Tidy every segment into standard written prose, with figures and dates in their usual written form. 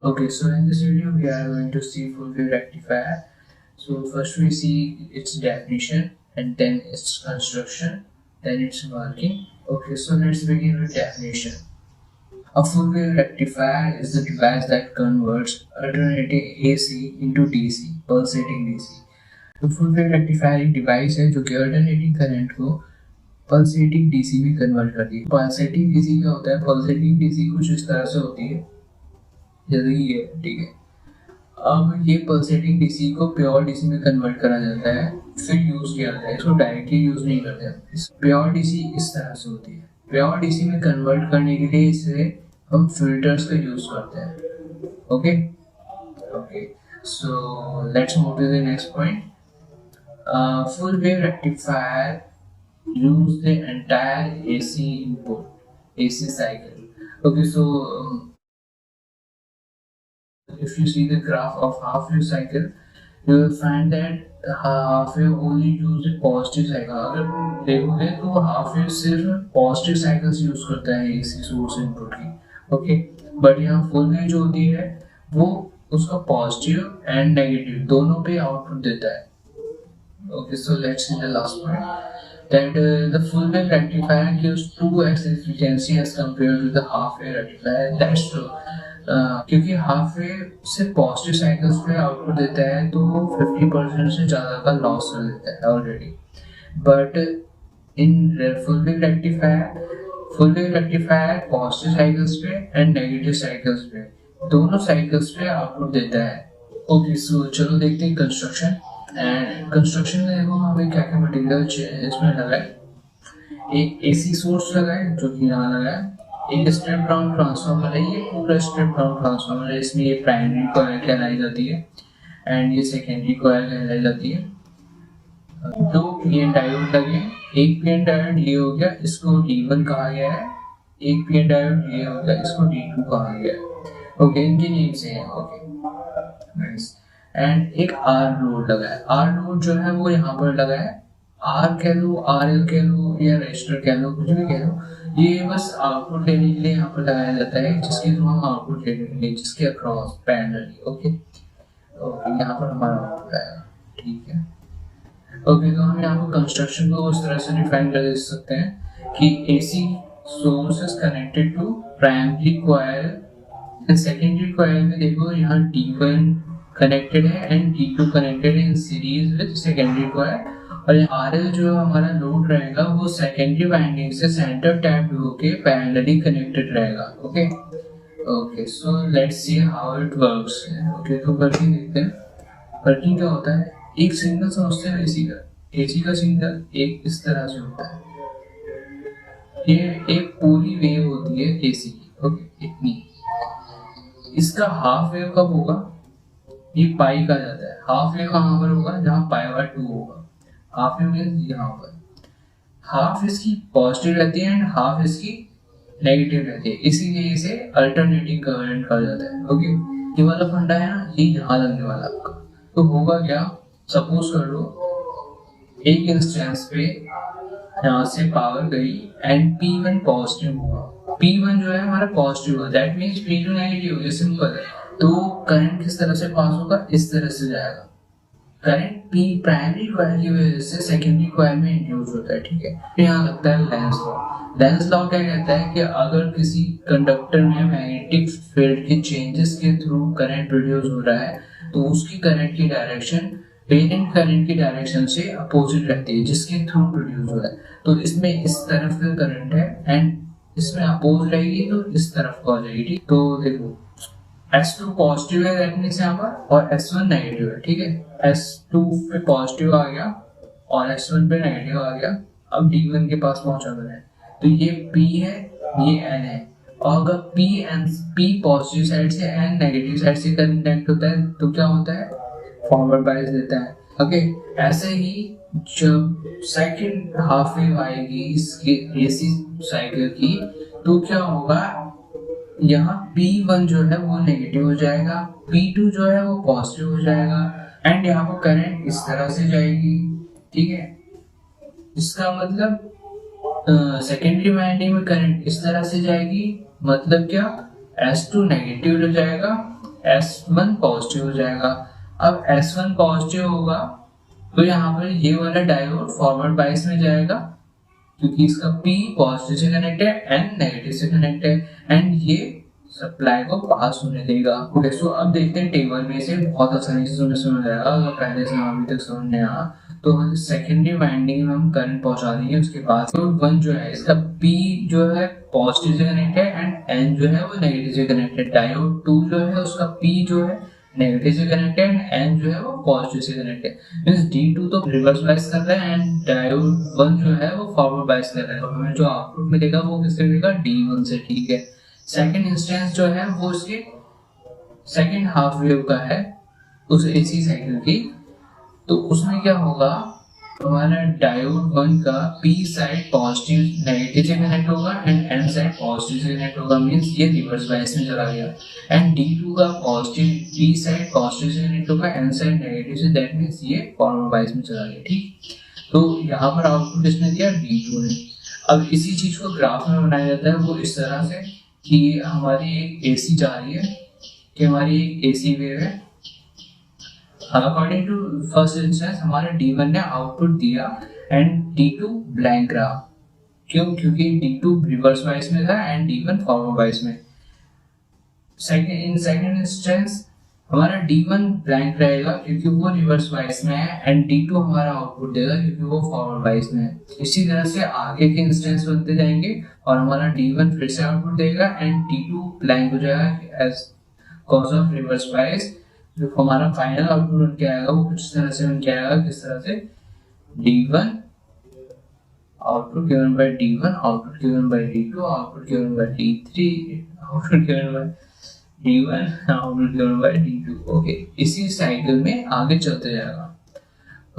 Okay, so in this video we are going to see full wave rectifier. So first we see its definition and then its construction, then its working. Okay, so let's begin with definition. A full wave rectifier is the device that converts alternating AC into DC, pulsating DC. तो full wave rectifier एक device है जो कि alternating current को pulsating DC में convert करती है. Pulsating DC क्या होता है? Pulsating DC कुछ इस तरह से होती है जैसे ये, ठीक है. अब ये पल्सेटिंग डीसी को प्योर डीसी में कन्वर्ट करा जाता है, फिर यूज किया जाता है. इसको डायरेक्टली यूज नहीं करते हम. प्योर डीसी इस तरह से होती है. प्योर डीसी में कन्वर्ट करने के लिए इसे हम फिल्टर्स का यूज करते हैं. Okay okay, so let's move to the next point. Full wave rectifier use the entire AC input, AC cycle. Okay, so if you see the graph of half wave cycle, you will find that half wave only use the positive cycle. अगर देखोगे तो half wave सिर्फ positive cycles use करता है AC source input की. Okay, but यहाँ full wave जो होती है वो उसका पॉजिटिव एंड नेगेटिव दोनों पे आउटपुट देता है. Okay, so let's see the last point, that the full wave rectifier gives 2x efficiency as compared to the half wave rectifier. That's true. क्योंकि हाफ वेव से पॉजिटिव साइकिल्स पे output देता है तो 50% से ज़्यादा का लॉस कर देता है already. But in full wave rectifier positive cycles पे एंड नेगेटिव साइकिल्स पे, दोनों साइकिल्स पे आउटपुट देता है. ओके, सो चलो देखते हैं कंस्ट्रक्शन. एंड कंस्ट्रक्शन में देखो हमें क्या क्या मटेरियल इसमें लगा है. एक एसी सोर्स लगा है जो कि यहाँ लगा है. एक स्टेप डाउन ट्रांसफार्मर है, ये पूरा स्टेप डाउन ट्रांसफार्मर है. इसमें ये प्राइमरी कॉइल कहलाई जाती है एंड ये सेकेंडरी कॉइल कहलाई जाती है. दो पीएन डायोड लगे. एक पीएन डायोड ये हो गया, इसको D1 कहा गया है. एक पीएन डायोड ये हो गया, इसको D2 कहा गया है. ओके, इनके नेम से है. Okay, nice. एंड एक आर लोड लगा है. आर लोड जो है वो यहाँ पर लगा है. आर कह लो, RL कह लो या रजिस्टर कह लो, कुछ भी कह लो, ये बस आउटपुट लेने के लिए यहाँ पर लगाया जाता है, जिसके थ्रू हम आउटपुट लेंगे, जिसके अक्रॉस पैरेलली. ओके ओके, यहाँ पर हमारा आउटपुट आएगा. ठीक है. ओके, तो हम यहाँ पर कंस्ट्रक्शन को उस तरह से डिफाइन कर दे सकते हैं कि AC source is connected to primary coil and secondary coil में देखो यहाँ D1 कनेक्टेड है एंड D2 कनेक्टेड है in series with secondary coil. और RL जो हमारा लोड रहेगा वो सेकेंडरी वाइंडिंग से सेंटर टैप्ड होके पैरेलली कनेक्टेड रहेगा. Okay okay, so let's see how it works. Okay, तो वर्किंग देखते हैं. वर्किंग क्या होता है, एक सिग्नल समझते हैं AC का सिग्नल एक इस तरह से होता है. ये एक पूरी वेव होती है AC की. ओके, इतनी. इसका हाफ वेव कब होगा, ये पाई का जाता है. हाफ वेव कहाँ पर होगा, जहाँ π/2 होगा. हाफ वेव मींस यहाँ पर हाफ इसकी पॉजिटिव रहती है एंड हाफ इसकी नेगेटिव रहती है, इसीलिए इसे अल्टरनेटिंग करंट कहा जाता है. ओके, ये वाला फंडा है ना, ये यहाँ लगने वाला आपका. तो होगा क्या, सपोज कर लो एक इंस्टेंस पे यहाँ से पावर गई एंड P1 पॉजिटिव हुआ. P1 जो है हमारा पॉजिटिव हुआ, दैट मींस P2 नेगेटिव. ये सिंपल है. तो करंट किस तरह से पास होगा, इस तरह से जाएगा. करंट प्राइमरी कॉइल की वजह से सेकेंडरी कॉइल में इंड्यूस होता है. ठीक है, फिर यहाँ लगता है लेंस लॉ. लेंस लॉ क्या कहता है कि अगर किसी कंडक्टर में मैग्नेटिक फील्ड के चेंजेस के थ्रू करंट प्रोड्यूस हो रहा है तो उसकी करंट की डायरेक्शन पेरेंट करंट की डायरेक्शन से अपोजिट रहती है जिसके थ्रू प्रोड्यूस हो रहा है. तो इसमें इस तरफ का करंट है एंड इसमें अपोज रहेगी तो इस तरफ को आ जाएगी. तो देखो S2 पॉजिटिव है दैट मींस यहाँ पर, और S1 नेगेटिव है. ठीक है, S2 पे पॉजिटिव आ गया और S1 पे नेगेटिव आ गया. अब D1 के पास पहुंचा है. तो ये P है, ये N है. और अगर P पॉजिटिव साइड से N नेगेटिव साइड से कनेक्ट होता है तो क्या होता है, फॉरवर्ड बायस देता है. ओके, ऐसे ही जब सेकंड हाफ वेव आएगी इसकी AC साइकिल की तो क्या होगा, यहाँ P1 जो है वो नेगेटिव हो जाएगा, P2 जो है वो पॉजिटिव हो जाएगा एंड यहाँ पर करंट इस तरह से जाएगी. ठीक है, इसका मतलब सेकेंडरी वाइंडिंग में करंट इस तरह से जाएगी. मतलब क्या, S2 नेगेटिव हो जाएगा S1 पॉजिटिव हो जाएगा। अब S1 पॉजिटिव होगा तो यहाँ पर ये वाला डायोड फॉरवर्ड बायस में जाएगा क्योंकि इसका P पॉजिटिव से कनेक्ट है, N नेगेटिव से कनेक्ट है, एंड ये सप्लाई को पास होने देगा। ओके, सो अब देखते हैं टेबल में से बहुत आसानी से समझ आएगा अगर पहले से अभी तक समझ नहीं आया तो सेकेंडरी वाइंडिंग में हम करंट पहुंचा देंगे उसके बाद। तो 1 जो है इसका P जो है पॉजिटिव से कनेक्ट है एंड N जो है वो नेगेटिव से कनेक्ट है। डायोड 2 जो है उसका P जो है नेगेटिव से कनेक्ट है एंड N जो है वो पॉजिटिव से कनेक्ट है। मींस D2 तो रिवर्स बायस कर रहा है एंड डायोड 1 जो है वो फॉरवर्ड बायस कर रहा है। तो हमें जो आउटपुट मिलेगा वो किससे मिलेगा, D1 से। ठीक है, सेकंड इंस्टेंस जो है वो इसके सेकंड हाफ वेव का है उस एसी साइकिल की। तो उसमें क्या होगा, हमारा डायोड 1 का P साइड पॉजिटिव नेगेटिव से कनेक्ट होगा एंड N साइड पॉजिटिव से कनेक्ट होगा, मींस ये रिवर्स बायस में चला गया। एंड D2 का पॉजिटिव P साइड पॉजिटिव से कनेक्ट होगा, N साइड नेगेटिव से, दैट मींस ये फॉरवर्ड बायस में चला गया। ठीक, तो यहाँ पर आउटपुट इसने दिया D2 ने। अब इसी चीज को ग्राफ में बनाया जाता है वो इस तरह से कि हमारी एक एसी जा रही है, कि हमारी एक एसी वेव है। अकॉर्डिंग टू फर्स्ट इंस्टेंस हमारे D1 ने आउटपुट दिया एंड D2 ब्लैंक रहा। क्यों? क्योंकि D2 रिवर्स बायस में था एंड D1 फॉरवर्ड बायस में। सेकंड इंस्टेंस हमारा D1 ब्लैंक रहेगा क्योंकि वो रिवर्स बायस में है एंड D2 हमारा आउटपुट देगा क्योंकि वो फॉरवर्ड बायस में है। इसी तरह से आगे के इंस्टेंस बनते जाएंगे और हमारा D1 फिर से आउटपुट देगा एंड D2 ब्लैंक हो जाएगा as cause of reverse bias. जो हमारा फाइनल आउटपुट बन के आएगा वो किस तरह से बन के आएगा, किस तरह से D1 output given by D1, output given by D2, output given by D3, output given by D1, output given by D2। Okay, इसी साइकिल में आगे चलते जाएगा।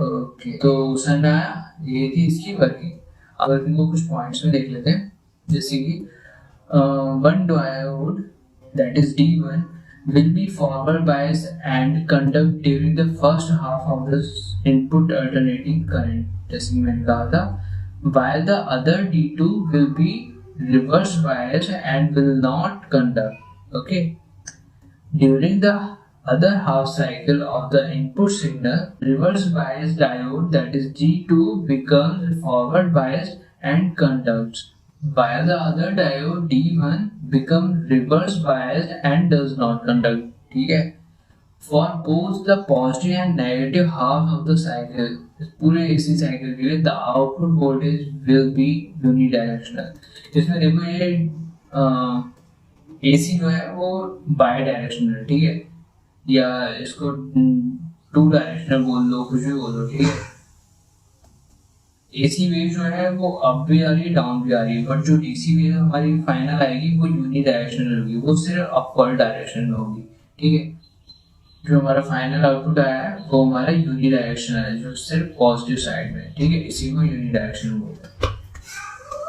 ओके, तो समझ में आया, ये थी इसकी वर्किंग। अब वर्किंग को कुछ पॉइंट्स में देख लेते हैं, जैसे कि one diode that is D1 will be forward biased and conduct during the first half of the input alternating current, जैसे मैंने कहा था, while the other D2 will be reverse biased and will not conduct. Okay, during the other half cycle of the input signal, reverse biased diode that is D2 becomes forward biased and conducts, while the other diode D1 becomes reverse biased and does not conduct. ठीक है, for both the positive and negative half of the cycle, पूरे AC cycle के लिए the output voltage will be unidirectional. इसमें देखो ये AC जो है वो बाई डायरेक्शनल, ठीक है, या इसको टू डायरेक्शनल बोल लो, कुछ भी बोल लो। ठीक है, एसी वेव जो है वो अप भी आ रही है, डाउन भी आ रही है, बट जो डीसी वेव हमारी फाइनल आएगी वो यूनि डायरेक्शनल होगी, वो सिर्फ अपवर्ड डायरेक्शन में होगी। ठीक है, जो हमारा फाइनल आउटपुट आया है वो हमारा यूनि डायरेक्शनल है, जो सिर्फ पॉजिटिव साइड में। ठीक है, इसी को यूनि डायरेक्शनल बोलते हैं।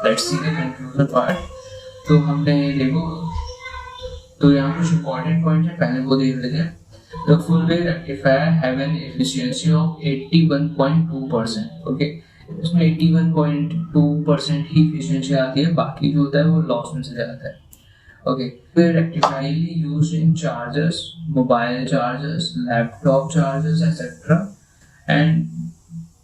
Let's see the conclusion part. तो हमने देखो, तो यहाँ कुछ इंपॉर्टेंट पॉइंट है, पहले वो देख लेते हैं। The full wave rectifier have an efficiency of 81.2%. Okay, इसमें 81.2% ही efficiency आती है, बाकी जो होता है वो लॉस में चला जाता है। ओके, फिर rectifier used in chargers, mobile chargers, laptop chargers etcetera, and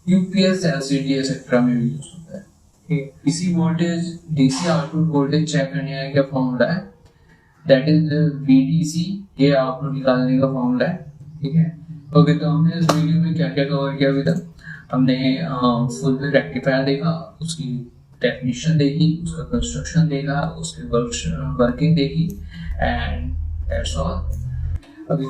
UPS, LCD etcetera में भी यूज होता है। ठीक, इसी voltage DC output voltage check करने का क्या फॉर्मूला है, दैट इज VDC, ये आउटपुट निकालने का फॉर्मूला है। ठीक है, ओके, तो हमने इस वीडियो में क्या क्या कवर किया अभी तक। हमने फुल वेव रेक्टिफायर देखा, उसकी डेफिनेशन देखी, उसका कंस्ट्रक्शन देखा, उसकी वर्किंग देखी, एंड दैट्स ऑल। अभी